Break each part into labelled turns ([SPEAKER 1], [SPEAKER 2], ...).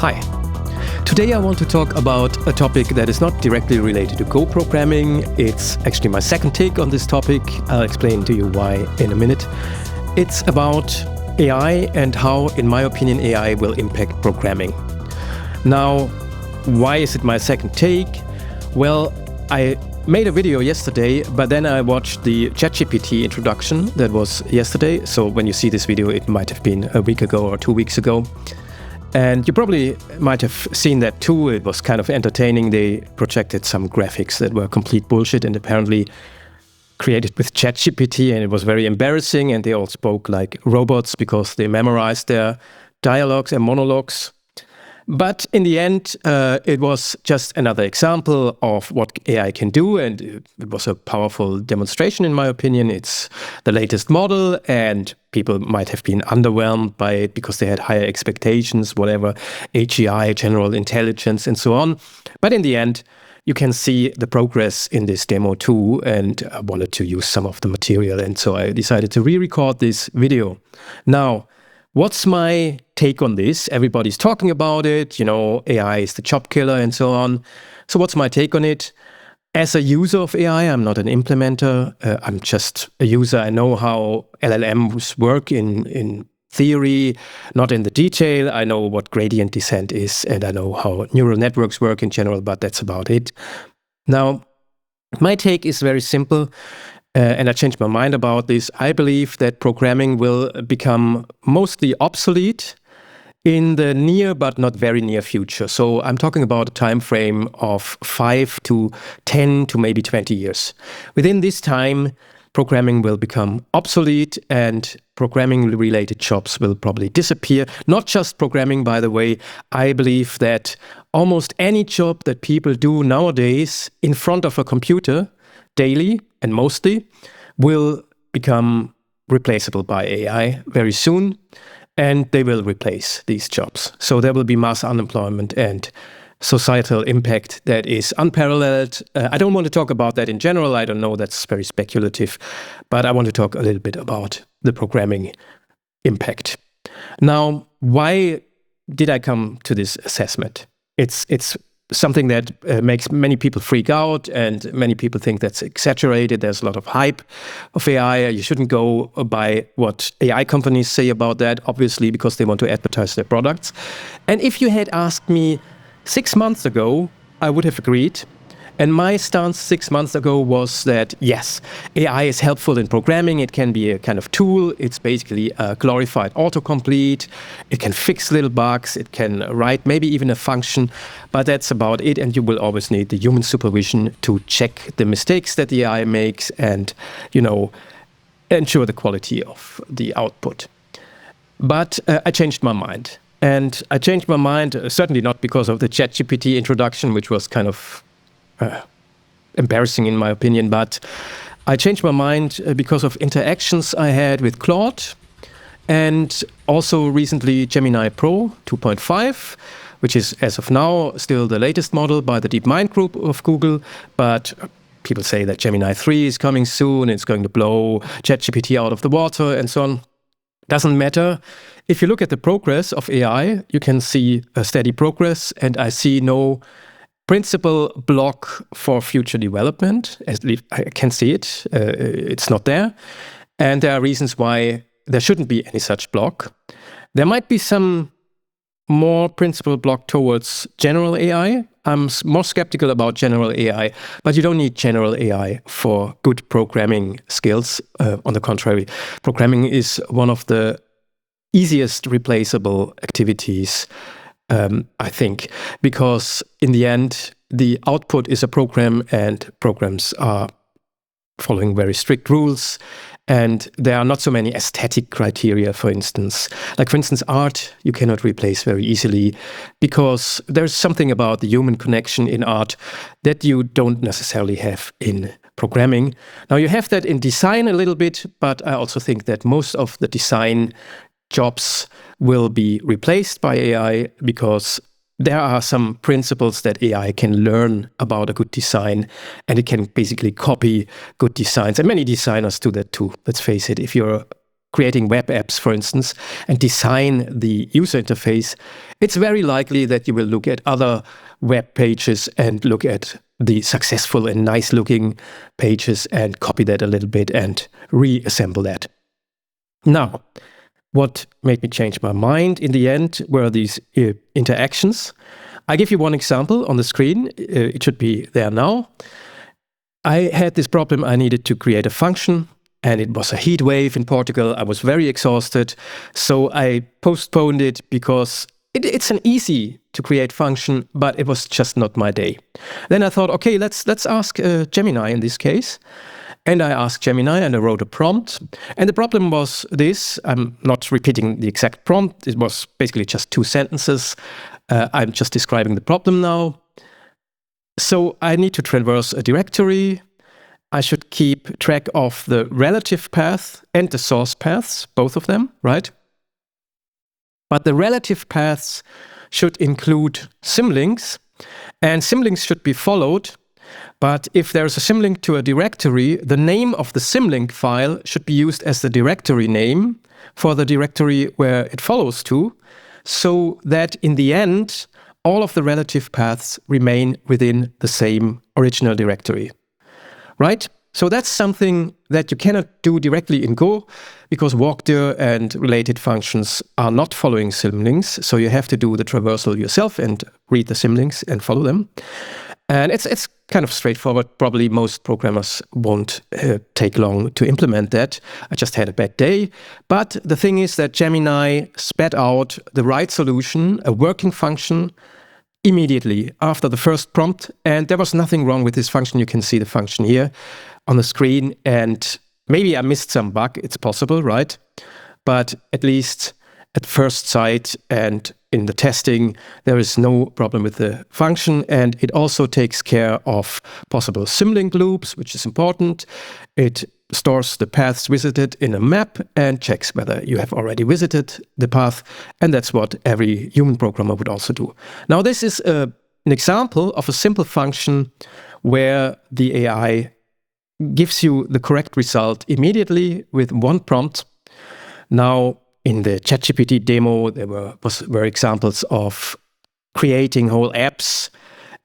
[SPEAKER 1] Hi. Today I want to talk about a topic that is not directly related to Go programming. It's actually my second take on this topic. I'll explain to you why in a minute. It's about AI and how, in my opinion, AI will impact programming. Now, why is it my second take? Well, I made a video yesterday, but then I watched the ChatGPT introduction that was yesterday. So when you see this video, it might have been a week ago or 2 weeks ago. And you probably might have seen that too. It was kind of entertaining. They projected some graphics that were complete bullshit and apparently created with ChatGPT, and it was very embarrassing. And they all spoke like robots because they memorized their dialogues and monologues. But in the end, it was just another example of what AI can do, and it was a powerful demonstration, in my opinion. It's the latest model, and people might have been underwhelmed by it because they had higher expectations, whatever, AGI, general intelligence, and so on. But in the end, you can see the progress in this demo too, and I wanted to use some of the material, and so I decided to re-record this video. Now, what's my take on this? Everybody's talking about it, AI is the job killer and so on. So what's my take on it? As a user of AI, I'm not an implementer. I'm just a user. I know how LLMs work in theory, not in the detail. I know what gradient descent is, and I know how neural networks work in general, but that's about it. Now, my take is very simple. And I changed my mind about this. I believe that programming will become mostly obsolete in the near but not very near future. So I'm talking about a time frame of 5 to 10 to maybe 20 years. Within this time, programming will become obsolete and programming-related jobs will probably disappear. Not just programming, by the way. I believe that almost any job that people do nowadays in front of a computer daily and mostly will become replaceable by AI very soon, and they will replace these jobs. So there will be mass unemployment and societal impact that is unparalleled. I don't want to talk about that in general. I don't know, that's very speculative, but I want to talk a little bit about the programming impact. Now, why did I come to this assessment? It's something that makes many people freak out, and many people think that's exaggerated. There's a lot of hype of AI. You shouldn't go by what AI companies say about that, obviously, because they want to advertise their products. And if you had asked me 6 months ago, I would have agreed. And my stance 6 months ago was that, yes, AI is helpful in programming. It can be a kind of tool. It's basically a glorified autocomplete. It can fix little bugs. It can write maybe even a function. But that's about it. And you will always need the human supervision to check the mistakes that the AI makes and, ensure the quality of the output. But I changed my mind. And I changed my mind, certainly not because of the ChatGPT introduction, which was kind of embarrassing in my opinion, but I changed my mind because of interactions I had with Claude and also recently Gemini Pro 2.5, which is as of now still the latest model by the DeepMind group of Google, but people say that Gemini 3 is coming soon, it's going to blow ChatGPT out of the water and so on. Doesn't matter. If you look at the progress of AI, you can see a steady progress, and I see no principal block for future development. At least I can see it. It's not there. And there are reasons why there shouldn't be any such block. There might be some more principal block towards general AI. I'm more skeptical about general AI, but you don't need general AI for good programming skills. On the contrary, programming is one of the easiest replaceable activities, I think, because in the end, the output is a program and programs are following very strict rules. And there are not so many aesthetic criteria, for instance. Like, for instance, art, you cannot replace very easily because there's something about the human connection in art that you don't necessarily have in programming. Now, you have that in design a little bit, but I also think that most of the design jobs will be replaced by AI because there are some principles that AI can learn about a good design, and it can basically copy good designs. And many designers do that too. Let's face it, if you're creating web apps, for instance, and design the user interface, it's very likely that you will look at other web pages and look at the successful and nice looking pages and copy that a little bit and reassemble that. Now, what made me change my mind in the end were these interactions. I give you one example on the screen. It should be there now. I had this problem. I needed to create a function, and it was a heat wave in Portugal. I was very exhausted, so I postponed it because it's an easy to create function, but it was just not my day. Then I thought, okay, let's ask Gemini in this case. And I asked Gemini and I wrote a prompt. And the problem was this. I'm not repeating the exact prompt. It was basically just 2 sentences. I'm just describing the problem now. So I need to traverse a directory. I should keep track of the relative path and the source paths, both of them, right? But the relative paths should include symlinks, and symlinks should be followed. But if there's a symlink to a directory, the name of the symlink file should be used as the directory name for the directory where it follows to, so that in the end, all of the relative paths remain within the same original directory. Right? So that's something that you cannot do directly in Go, because walkdir and related functions are not following symlinks. So you have to do the traversal yourself and read the symlinks and follow them. And it's kind of straightforward. Probably most programmers won't take long to implement that. I just had a bad day. But the thing is that Gemini spat out the right solution, a working function, immediately after the first prompt. And there was nothing wrong with this function. You can see the function here on the screen. And maybe I missed some bug. It's possible, right? But at least at first sight and in the testing, there is no problem with the function, and it also takes care of possible symlink loops, which is important. It stores the paths visited in a map and checks whether you have already visited the path, and that's what every human programmer would also do. Now, this is an example of a simple function where the AI gives you the correct result immediately with one prompt. Now, in the ChatGPT demo, there were examples of creating whole apps,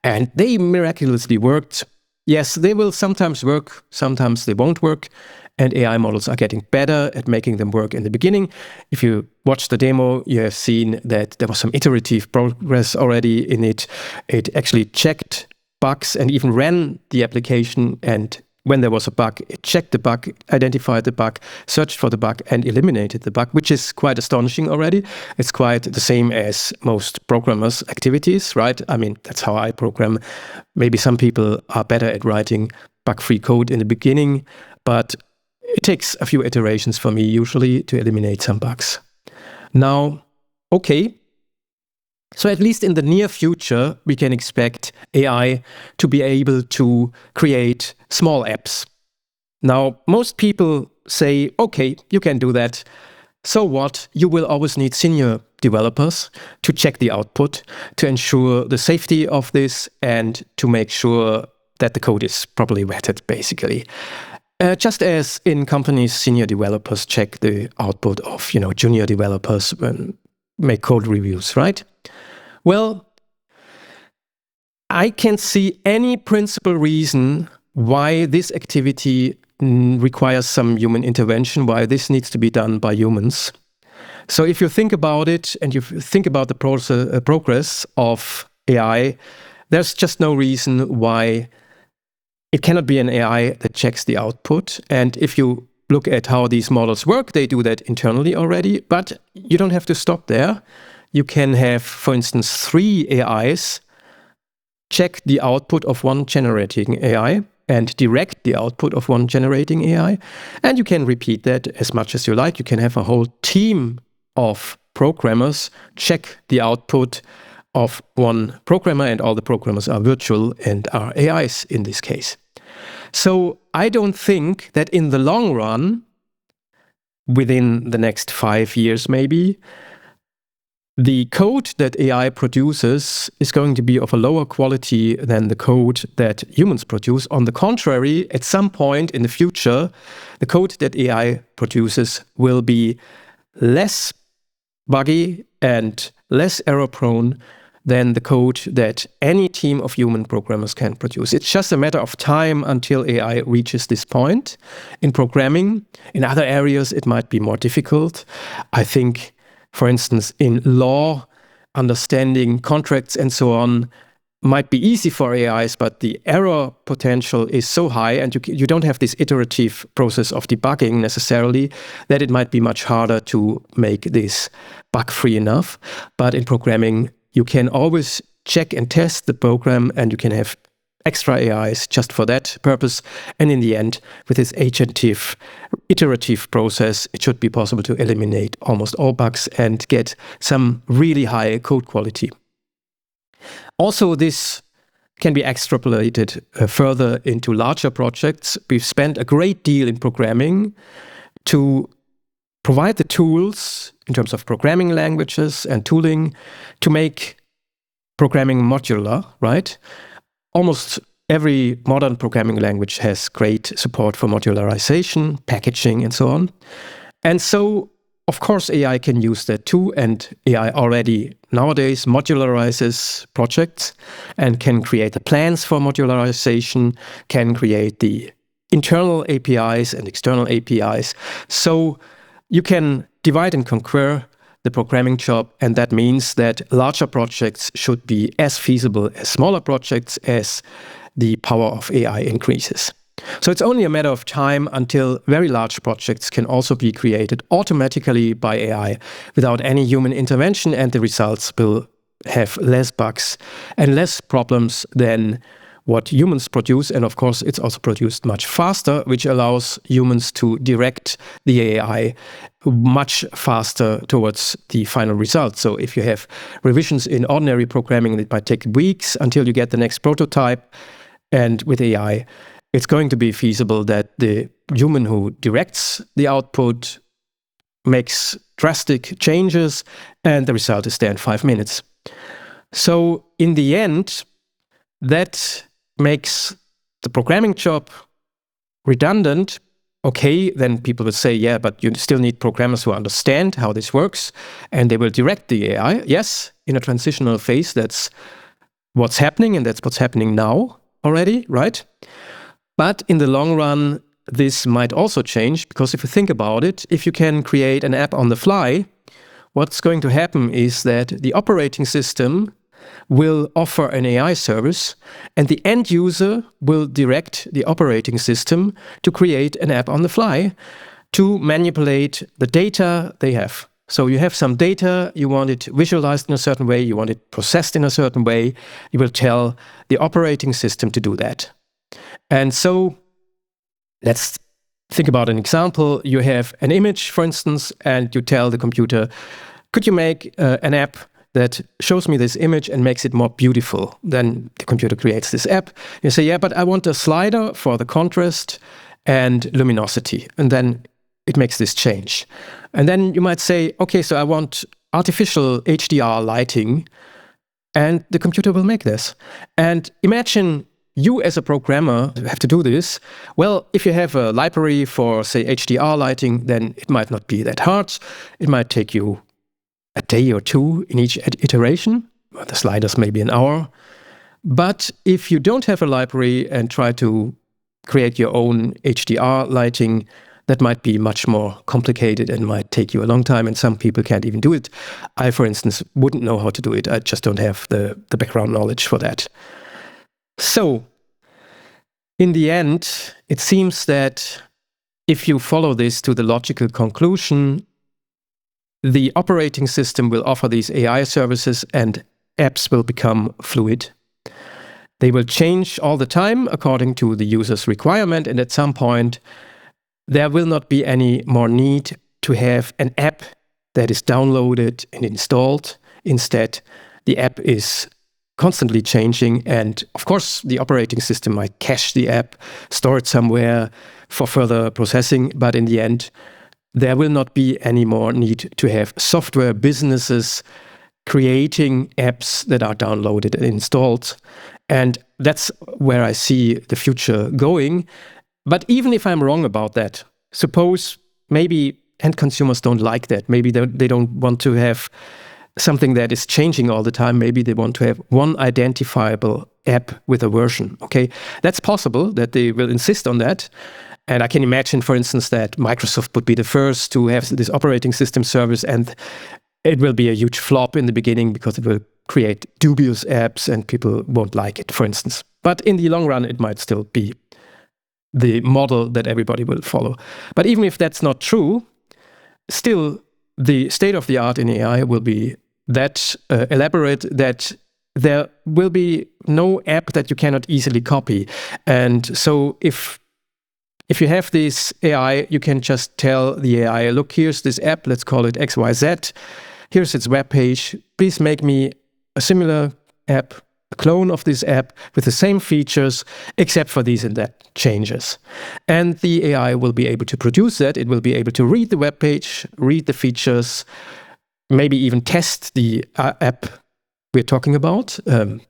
[SPEAKER 1] and they miraculously worked. Yes, they will sometimes work, sometimes they won't work, and AI models are getting better at making them work in the beginning. If you watch the demo, you have seen that there was some iterative progress already in it. It actually checked bugs and even ran the application, and when there was a bug, it checked the bug, identified the bug, searched for the bug, and eliminated the bug, which is quite astonishing already. It's quite the same as most programmers' activities, right? I mean, that's how I program. Maybe some people are better at writing bug-free code in the beginning, but it takes a few iterations for me usually to eliminate some bugs. Now, okay. So at least in the near future, we can expect AI to be able to create small apps. Now, most people say, okay, you can do that. So what? You will always need senior developers to check the output, to ensure the safety of this, and to make sure that the code is properly vetted, basically. Just as in companies, senior developers check the output of, junior developers when make code reviews, right? Well, I can't see any principal reason why this activity requires some human intervention, why this needs to be done by humans. So if you think about it and you think about the progress of AI, there's just no reason why it cannot be an AI that checks the output. And if you look at how these models work, they do that internally already, but you don't have to stop there. You can have, for instance, 3 AIs check the output of one generating AI and direct the output of one generating AI. And you can repeat that as much as you like. You can have a whole team of programmers check the output of one programmer, and all the programmers are virtual and are AIs in this case. So I don't think that in the long run, within the next 5 years maybe, the code that AI produces is going to be of a lower quality than the code that humans produce. On the contrary, at some point in the future, the code that AI produces will be less buggy and less error-prone than the code that any team of human programmers can produce. It's just a matter of time until AI reaches this point in programming. In other areas, it might be more difficult. I think, for instance, in law, understanding contracts and so on might be easy for AIs, but the error potential is so high and you don't have this iterative process of debugging necessarily, that it might be much harder to make this bug-free enough. But in programming, you can always check and test the program, and you can have extra AIs just for that purpose. And in the end, with this agentive, iterative process, it should be possible to eliminate almost all bugs and get some really high code quality. Also, this can be extrapolated further into larger projects. We've spent a great deal in programming to provide the tools in terms of programming languages and tooling to make programming modular, right? Almost every modern programming language has great support for modularization, packaging, and so on. And so, of course, AI can use that too, and AI already nowadays modularizes projects and can create the plans for modularization, can create the internal APIs and external APIs. So you can divide and conquer the programming job, and that means that larger projects should be as feasible as smaller projects as the power of AI increases. So it's only a matter of time until very large projects can also be created automatically by AI without any human intervention, and the results will have less bugs and less problems than what humans produce. And of course, it's also produced much faster, which allows humans to direct the AI much faster towards the final result. So if you have revisions in ordinary programming, it might take weeks until you get the next prototype. And with AI, it's going to be feasible that the human who directs the output makes drastic changes, and the result is there in 5 minutes. So in the end, that makes the programming job redundant. Okay, then people will say, yeah, but you still need programmers who understand how this works, and they will direct the AI. Yes, in a transitional phase, that's what's happening, and that's what's happening now already, right? But in the long run, this might also change, because if you think about it, if you can create an app on the fly, what's going to happen is that the operating system will offer an AI service, and the end user will direct the operating system to create an app on the fly to manipulate the data they have. So you have some data, you want it visualized in a certain way, you want it processed in a certain way, you will tell the operating system to do that. And so let's think about an example. You have an image, for instance, and you tell the computer, could you make an app that shows me this image and makes it more beautiful? Then the computer creates this app. You say, yeah, but I want a slider for the contrast and luminosity. And then it makes this change. And then you might say, okay, so I want artificial HDR lighting, and the computer will make this. And imagine you as a programmer have to do this. Well, if you have a library for, say, HDR lighting, then it might not be that hard. It might take you a day or two in each iteration. Well, the sliders maybe an hour. But if you don't have a library and try to create your own HDR lighting, that might be much more complicated and might take you a long time, and some people can't even do it. I, for instance, wouldn't know how to do it. I just don't have the background knowledge for that. So, in the end, it seems that if you follow this to the logical conclusion, the operating system will offer these AI services and apps will become fluid. They will change all the time according to the user's requirement, and at some point, there will not be any more need to have an app that is downloaded and installed. Instead, the app is constantly changing, and of course, the operating system might cache the app, store it somewhere for further processing, but in the end, there will not be any more need to have software businesses creating apps that are downloaded and installed. And that's where I see the future going. But even if I'm wrong about that, suppose maybe end consumers don't like that. Maybe they don't want to have something that is changing all the time. Maybe they want to have one identifiable app with a version. Okay, that's possible that they will insist on that. And I can imagine, for instance, that Microsoft would be the first to have this operating system service, and it will be a huge flop in the beginning because it will create dubious apps and people won't like it, for instance. But in the long run, it might still be the model that everybody will follow. But even if that's not true, still the state of the art in AI will be that elaborate that there will be no app that you cannot easily copy. And so if you have this AI, you can just tell the AI, look, here's this app, let's call it XYZ. Here's its web page. Please make me a similar app, a clone of this app with the same features, except for these and that changes. And the AI will be able to produce that. It will be able to read the web page, read the features, maybe even test the app we're talking about,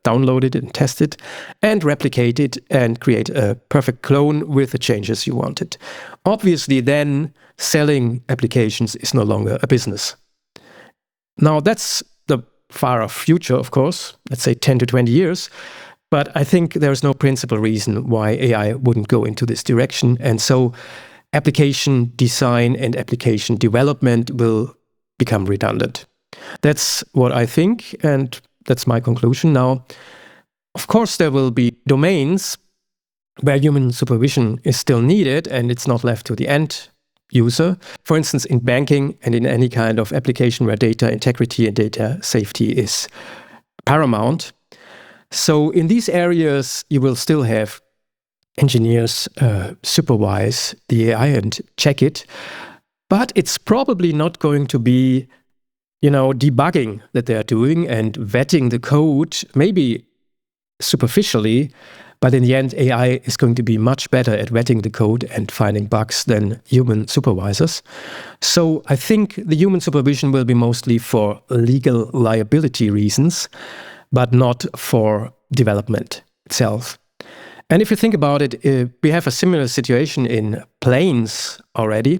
[SPEAKER 1] download it and test it, and replicate it and create a perfect clone with the changes you wanted. Obviously, then selling applications is no longer a business. Now, that's the far off future, of course, let's say 10 to 20 years. But I think there's no principal reason why AI wouldn't go into this direction. And so application design and application development will become redundant. That's what I think, and that's my conclusion. Now, of course, there will be domains where human supervision is still needed and it's not left to the end user. For instance, in banking and in any kind of application where data integrity and data safety is paramount. So in these areas, you will still have engineers supervise the AI and check it. But it's probably not going to be, debugging that they are doing and vetting the code, maybe superficially. But in the end, AI is going to be much better at vetting the code and finding bugs than human supervisors. So I think the human supervision will be mostly for legal liability reasons, but not for development itself. And if you think about it, we have a similar situation in planes already.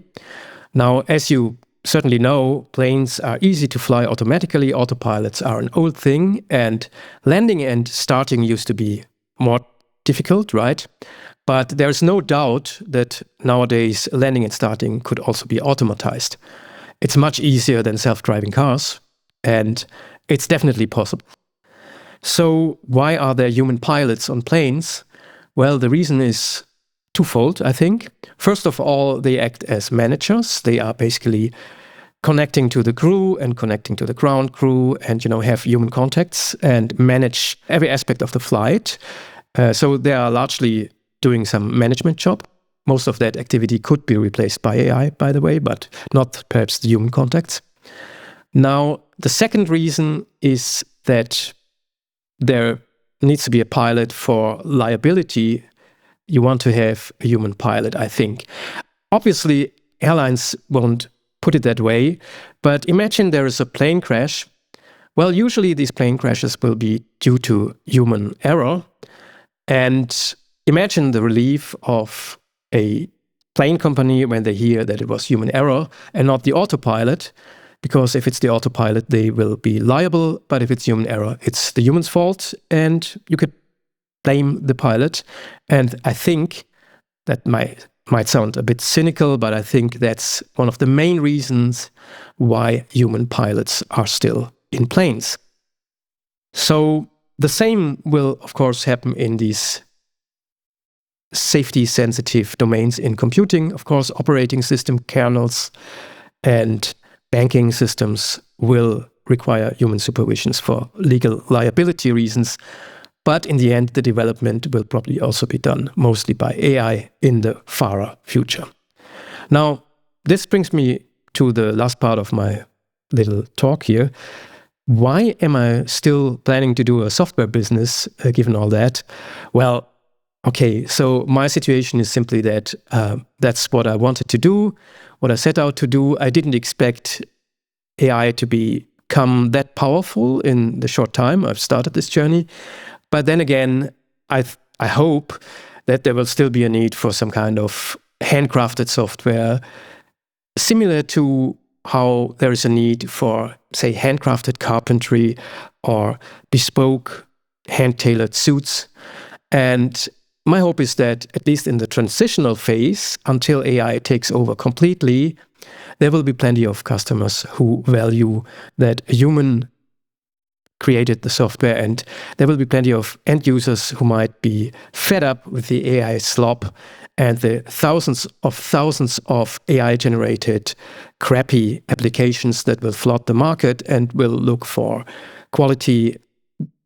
[SPEAKER 1] Now, as you certainly know, planes are easy to fly automatically. Autopilots are an old thing, and landing and starting used to be more difficult, right? But there's no doubt that nowadays landing and starting could also be automatized. It's much easier than self-driving cars, and it's definitely possible. So why are there human pilots on planes? Well, the reason is twofold, I think. First of all, they act as managers. They are basically connecting to the crew and connecting to the ground crew and, have human contacts and manage every aspect of the flight. So they are largely doing some management job. Most of that activity could be replaced by AI, by the way, but not perhaps the human contacts. Now, the second reason is that there needs to be a pilot for liability. You want to have a human pilot, I think. Obviously, airlines won't put it that way, but imagine there is a plane crash. Well, usually these plane crashes will be due to human error. And imagine the relief of a plane company when they hear that it was human error and not the autopilot. Because if it's the autopilot, they will be liable. But if it's human error, it's the human's fault. And you could blame the pilot. And I think that might sound a bit cynical, but I think that's one of the main reasons why human pilots are still in planes. So the same will, of course, happen in these safety-sensitive domains in computing. Of course, operating system kernels and banking systems will require human supervisions for legal liability reasons. But in the end, the development will probably also be done mostly by AI in the far future. Now, this brings me to the last part of my little talk here. Why am I still planning to do a software business, given all that? Well, okay, so my situation is simply that that's what I wanted to do, what I set out to do. I didn't expect AI to be become that powerful in the short time I've started this journey. But then again, I hope that there will still be a need for some kind of handcrafted software, similar to how there is a need for, say, handcrafted carpentry or bespoke hand-tailored suits. And my hope is that, at least in the transitional phase, until AI takes over completely, there will be plenty of customers who value that a human created the software, and there will be plenty of end users who might be fed up with the AI slop and the thousands of AI-generated crappy applications that will flood the market, and will look for quality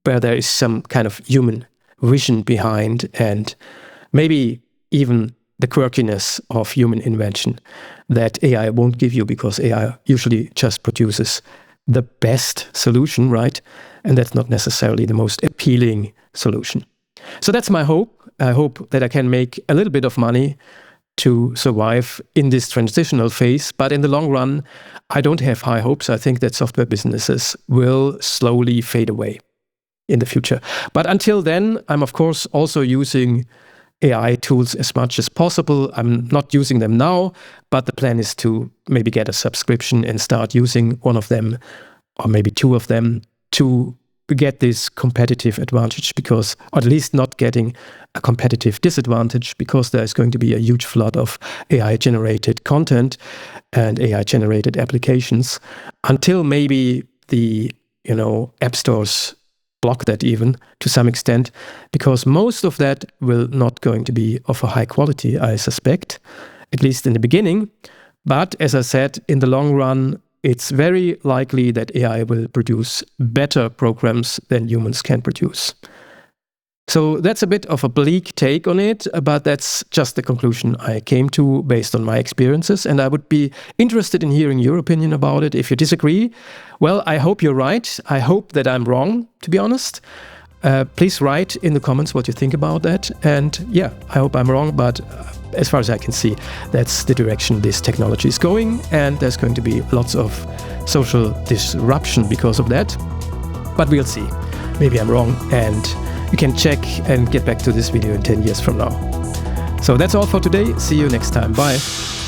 [SPEAKER 1] where there is some kind of human vision behind, and maybe even the quirkiness of human invention that AI won't give you, because AI usually just produces the best solution, right? And that's not necessarily the most appealing solution. So that's my hope. I hope that I can make a little bit of money to survive in this transitional phase. But in the long run, I don't have high hopes. I think that software businesses will slowly fade away in the future. But until then, I'm of course also using AI tools as much as possible. I'm not using them now, but the plan is to maybe get a subscription and start using one of them, or maybe two of them, to get this competitive advantage, because, or at least not getting a competitive disadvantage, because there's going to be a huge flood of AI-generated content and AI-generated applications, until maybe the app stores block that even to some extent, because most of that will not going to be of a high quality, I suspect, at least in the beginning. But as I said, in the long run, it's very likely that AI will produce better programs than humans can produce. So that's a bit of a bleak take on it, but that's just the conclusion I came to based on my experiences. And I would be interested in hearing your opinion about it. If you disagree, well, I hope you're right. I hope that I'm wrong, to be honest. Please write in the comments what you think about that. And yeah, I hope I'm wrong, but as far as I can see, that's the direction this technology is going. And there's going to be lots of social disruption because of that. But we'll see. Maybe I'm wrong, and you can check and get back to this video in 10 years from now. So that's all for today. See you next time. Bye.